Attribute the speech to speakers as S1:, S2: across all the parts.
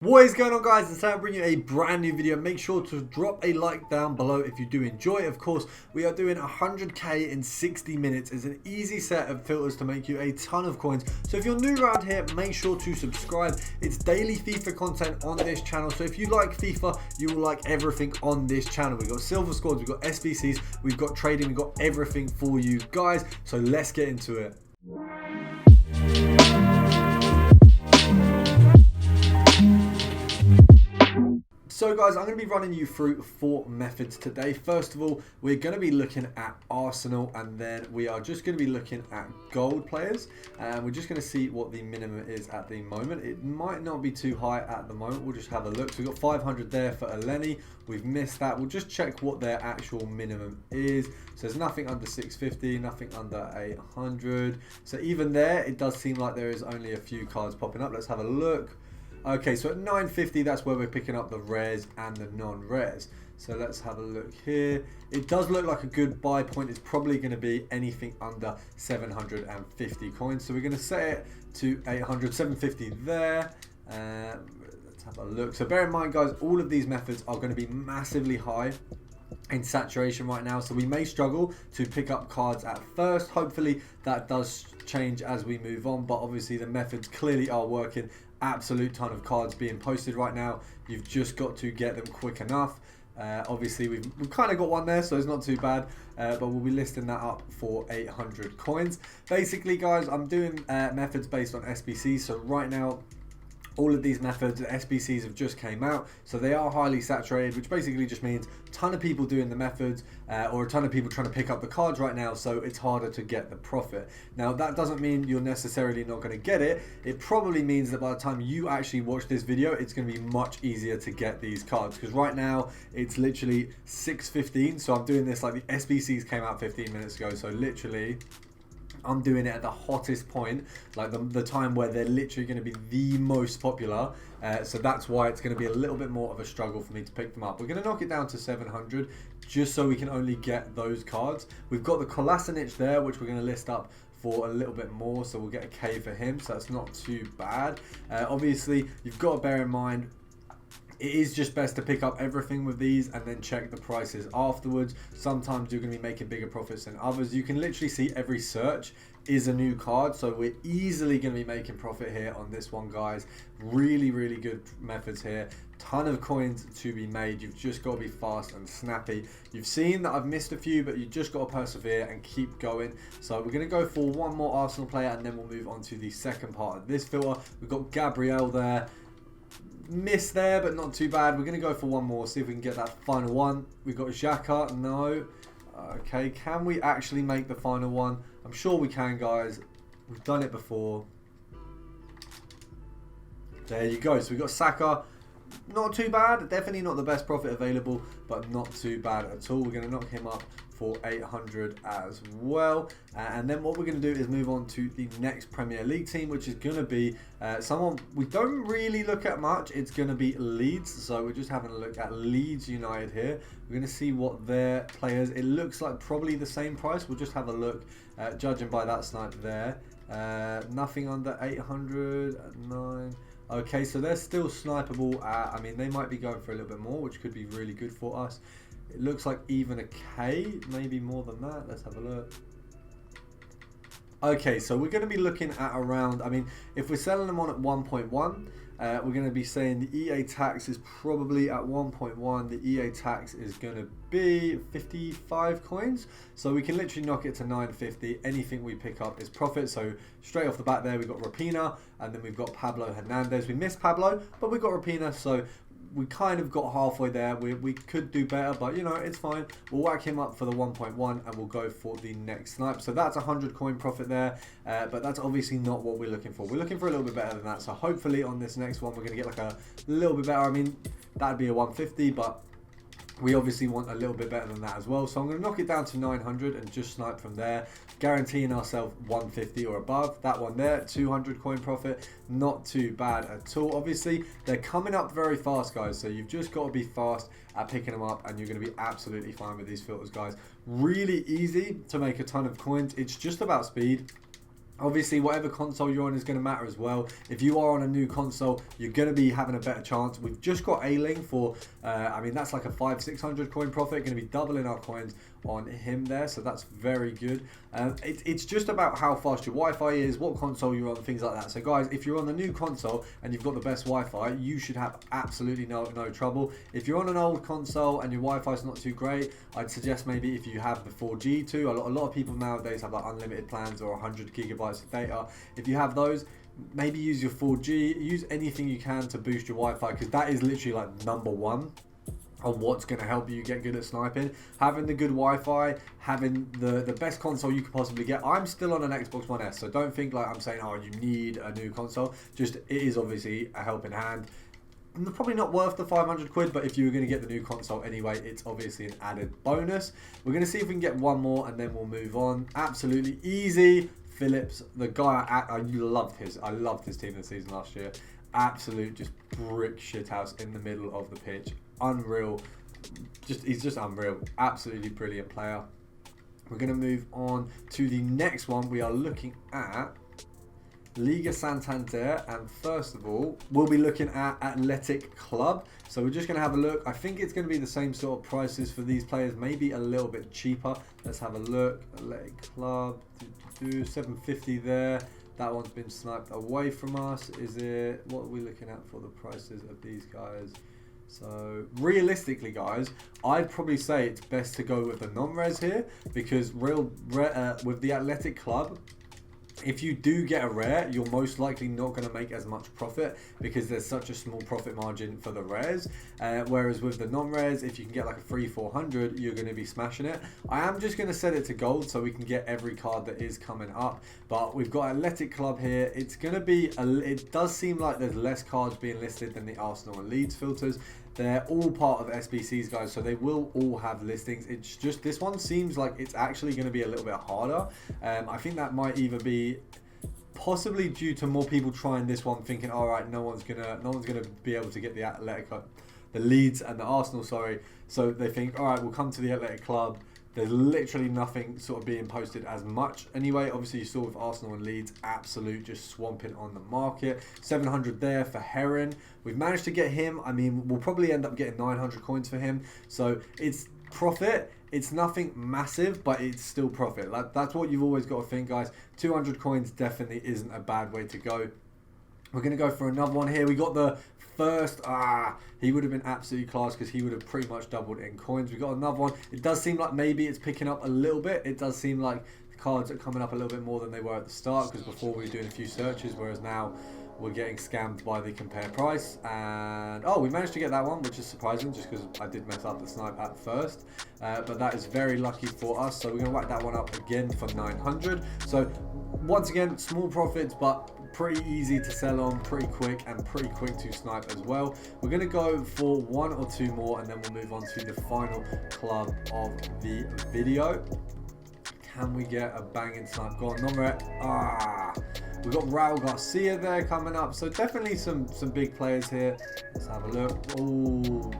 S1: What is going on, guys? And today I'm bringing you a brand new video. Make sure to drop a like down below if you do enjoy. Of course, we are doing 100k in 60 minutes. It's an easy set of filters to make you a ton of coins. So if you're new around here, make sure to subscribe. It's daily FIFA content on this channel. So if you like FIFA, you will like everything on this channel. We've got silver squads, we've got SBCs, we've got trading, we've got everything for you guys. So let's get into it. So guys, I'm going to be running you through 4 methods today. First of all, we're going to be looking at Arsenal, and then we are just going to be looking at gold players. And we're just going to see what the minimum is at the moment. It might not be too high at the moment. We'll just have a look. So we've got 500 there for Eleni. We've missed that. We'll just check what their actual minimum is. So there's nothing under 650, nothing under 800. So even there, it does seem like there is only a few cards popping up. Let's have a look. Okay, so at 950, that's where we're picking up the rares and the non-rares. So let's have a look here. It does look like a good buy point. It's probably going to be anything under 750 coins. So we're going to set it to 800, 750 there. Let's have a look. So bear in mind, guys, all of these methods are going to be massively high in saturation right now, so we may struggle to pick up cards at first. Hopefully that does change as we move on, but obviously the methods clearly are working. Absolute ton of cards being posted right now. You've just got to get them quick enough. Obviously we've kind of got one there, so it's not too bad, but we'll be listing that up for 800 coins. Basically, guys, I'm doing methods based on SBCs. So right now, all of these methods, SBCs have just came out, so they are highly saturated, which basically just means a ton of people doing the methods or a ton of people trying to pick up the cards right now, so it's harder to get the profit. Now, that doesn't mean you're necessarily not going to get it. It probably means that by the time you actually watch this video, it's going to be much easier to get these cards, because right now it's literally 6:15, so I'm doing this like the SBCs came out 15 minutes ago, so literally I'm doing it at the hottest point, like the time where they're literally going to be the most popular. So that's why it's going to be a little bit more of a struggle for me to pick them up. We're going to knock it down to 700 just so we can only get those cards. We've got the Kolasinac there, which we're going to list up for a little bit more, so we'll get a K for him, so that's not too bad. Obviously, you've got to bear in mind, it is just best to pick up everything with these and then check the prices afterwards. Sometimes you're going to be making bigger profits than others. You can literally see every search is a new card, so we're easily going to be making profit here on this one, guys. Really, really good methods here. Ton of coins to be made. You've just got to be fast and snappy. You've seen that I've missed a few, but you just got to persevere and keep going. So we're going to go for one more Arsenal player, and then we'll move on to the second part of this filter. We've got Gabriel there. Miss there, but not too bad. We're going to go for one more, see if we can get that final one. We've got Xhaka. No. Okay, can we actually make the final one? I'm sure we can, guys. We've done it before. There you go. So we've got Saka. Not too bad. Definitely not the best profit available, but not too bad at all. We're going to knock him up for 800 as well. And then what we're going to do is move on to the next Premier League team, which is going to be someone we don't really look at much. It's going to be Leeds. So we're just having a look at Leeds United here. We're going to see what their players, it looks like probably the same price. We'll just have a look, judging by that snipe there. Nothing under 800, 9. Okay, so they're still snipeable. I mean, they might be going for a little bit more, which could be really good for us. It looks like even a K, maybe more than that. Let's have a look. Okay, so we're going to be looking at around, I mean, if we're selling them on at 1.1, we're going to be saying the EA tax is probably at 1.1. The EA tax is going to be 55 coins. So we can literally knock it to 950. Anything we pick up is profit. So straight off the bat there, we've got Rapina, and then we've got Pablo Hernandez. We missed Pablo, but we've got Rapina, so we kind of got halfway there. We could do better, but you know, it's fine. We'll whack him up for the 1.1 and we'll go for the next snipe. So that's 100 coin profit there, but that's obviously not what we're looking for. We're looking for a little bit better than that. So hopefully on this next one, we're going to get like a little bit better. I mean, that'd be a 150, but we obviously want a little bit better than that as well. So I'm going to knock it down to 900 and just snipe from there, guaranteeing ourselves 150 or above. That one there, 200 coin profit, not too bad at all. Obviously, they're coming up very fast, guys, so you've just got to be fast at picking them up, and you're going to be absolutely fine with these filters, guys. Really easy to make a ton of coins. It's just about speed. Obviously, whatever console you're on is going to matter as well. If you are on a new console, you're going to be having a better chance. We've just got Ailing for, I mean, that's like a 500-600 coin profit. Going to be doubling our coins on him there, so that's very good. It's just about how fast your Wi-Fi is, what console you're on, things like that. So guys, if you're on the new console and you've got the best Wi-Fi, you should have absolutely no trouble. If you're on an old console and your Wi-Fi is not too great, I'd suggest maybe if you have the 4G too. A lot of people nowadays have like unlimited plans or 100 gigabytes of data. If you have those, maybe use your 4G, use anything you can to boost your Wi-Fi, because that is literally like #1 on what's going to help you get good at sniping. Having the good Wi-Fi, having the best console you could possibly get. I'm still on an Xbox One S, so don't think like I'm saying, oh, you need a new console. Just, it is obviously a helping hand. Probably not worth the 500 quid, but if you were going to get the new console anyway, it's obviously an added bonus. We're going to see if we can get one more and then we'll move on. Absolutely easy. Phillips, the guy, I loved his team this season last year. Absolute just brick shithouse in the middle of the pitch. Unreal. He's just unreal. Absolutely brilliant player. We're going to move on to the next one. We are looking at Liga Santander, and first of all, we'll be looking at Athletic Club. So we're just going to have a look. I think it's going to be the same sort of prices for these players, maybe a little bit cheaper. Let's have a look. Athletic Club, 750 there. That one's been sniped away from us. Is it? What are we looking at for the prices of these guys? So realistically, guys, I'd probably say it's best to go with the non-res here, because with the Athletic Club, if you do get a rare, you're most likely not going to make as much profit because there's such a small profit margin for the rares. Whereas with the non-rares, if you can get like a free 400, you're going to be smashing it. I am just going to set it to gold so we can get every card that is coming up. But we've got Athletic Club here. It's going to be, it does seem like there's less cards being listed than the Arsenal and Leeds filters. They're all part of SBCs, guys, so they will all have listings. It's just, this one seems like it's actually going to be a little bit harder. I think that might either be possibly due to more people trying this one, thinking, all right, no one's gonna be able to get the Leeds and the Arsenal, sorry. So they think, all right, we'll come to the Athletic Club. There's literally nothing sort of being posted as much. Anyway, obviously you saw with Arsenal and Leeds, absolute just swamping on the market. 700 there for Heron. We've managed to get him. I mean, we'll probably end up getting 900 coins for him. So it's profit. It's nothing massive, but it's still profit. That's what you've always got to think, guys. 200 coins definitely isn't a bad way to go. We're going to go for another one here. We got the first, he would have been absolutely class because he would have pretty much doubled in coins. We got another one. It does seem like maybe it's picking up a little bit. It does seem like the cards are coming up a little bit more than they were at the start, because before we were doing a few searches, whereas now we're getting scammed by the compare price. And oh, we managed to get that one, which is surprising just because I did mess up the snipe at first. But that is very lucky for us. So we're going to whack that one up again for 900. So once again, small profits, but pretty easy to sell on, pretty quick, and pretty quick to snipe as well. We're going to go for one or two more, and then we'll move on to the final club of the video. Can we get a banging snipe? Go on, number 8. We've got Raul Garcia there coming up, so definitely some big players here. Let's have a look. Oh,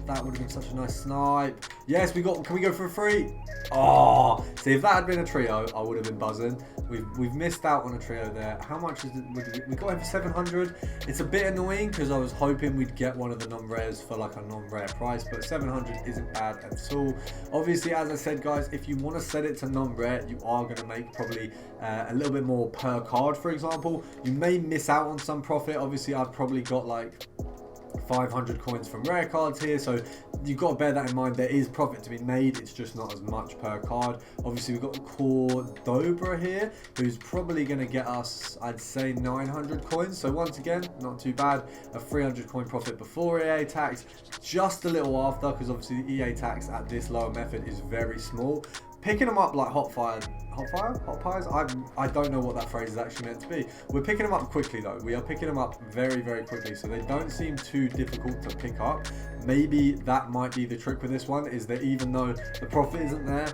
S1: that would have been such a nice snipe. Yes, can we go for a free? Oh, see, if that had been a trio, I would have been buzzing. We've missed out on a trio there. How much is it? We got him for 700. It's a bit annoying because I was hoping we'd get one of the non-rares for like a non-rare price, but 700 isn't bad at all. Obviously, as I said, guys, if you want to set it to non-rare, you are going to make probably a little bit more per card, for example. You may miss out on some profit. Obviously, I've probably got like 500 coins from rare cards here, so you've got to bear that in mind. There is profit to be made, it's just not as much per card. Obviously, we've got Cordobra here, who's probably going to get us, I'd say, 900 coins. So once again, not too bad. A 300 coin profit before EA tax, just a little after, because obviously the EA tax at this lower method is very small. Picking them up like hot fires. I don't know what that phrase is actually meant to be. We're picking them up quickly though. We are picking them up very, very quickly, so they don't seem too difficult to pick up. Maybe that might be the trick with this one, is that even though the profit isn't there,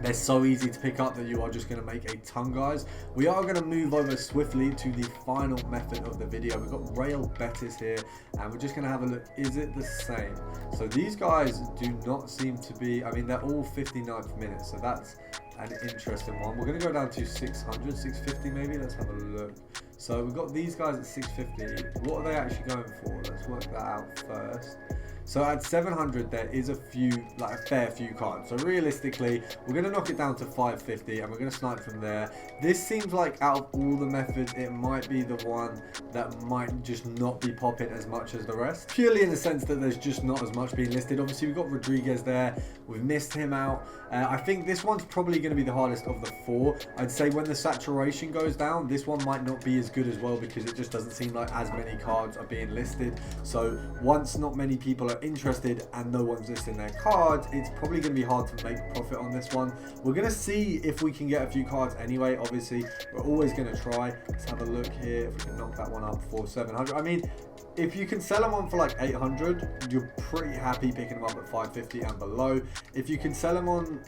S1: they're so easy to pick up that you are just going to make a ton, guys. We are going to move over swiftly to the final method of the video. We've got Real Betis here, and we're just going to have a look. Is it the same? So these guys do not seem to be, I mean, they're all 59th minutes, so that's an interesting one. We're going to go down to 600, 650 maybe. Let's have a look. So we've got these guys at 650. What are they actually going for? Let's work that out first. So at 700, there is a fair few cards. So realistically, we're going to knock it down to 550 and we're going to snipe from there. This seems like out of all the methods, it might be the one that might just not be popping as much as the rest. Purely in the sense that there's just not as much being listed. Obviously, we've got Rodriguez there. We've missed him out. I think this one's probably going to be the hardest of the four. I'd say when the saturation goes down, this one might not be as good as well because it just doesn't seem like as many cards are being listed. So once not many people are interested and no one's listing their cards, it's probably going to be hard to make profit on this one. We're going to see if we can get a few cards anyway. Obviously, we're always going to try. Let's have a look here if we can knock that one up for 700. I mean, if you can sell them on for like 800, you're pretty happy picking them up at 550 and below. If you can sell them on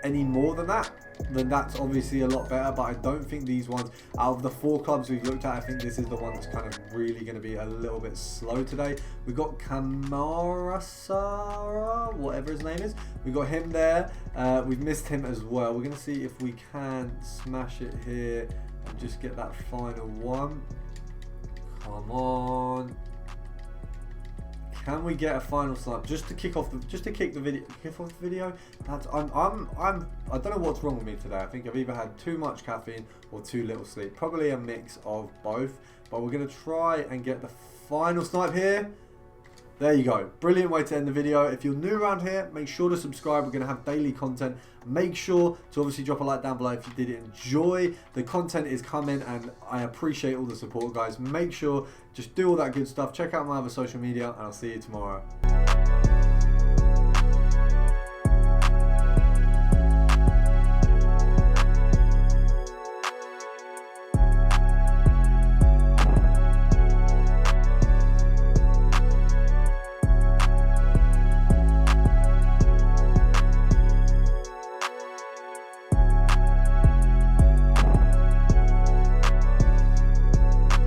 S1: any more than that, then that's obviously a lot better. But I don't think these ones, out of the four clubs we've looked at, I think this is the one that's kind of really going to be a little bit slow today. We've got Kamarasara, whatever his name is. We've got him there. We've missed him as well. We're going to see if we can smash it here and just get that final one. Come on. Can we get a final snipe just to kick off the video? That's I don't know what's wrong with me today. I think I've either had too much caffeine or too little sleep. Probably a mix of both. But we're gonna try and get the final snipe here. There you go. Brilliant way to end the video. If you're new around here, make sure to subscribe. We're going to have daily content. Make sure to obviously drop a like down below if you did enjoy. The content is coming and I appreciate all the support, guys. Make sure, just do all that good stuff. Check out my other social media and I'll see you tomorrow.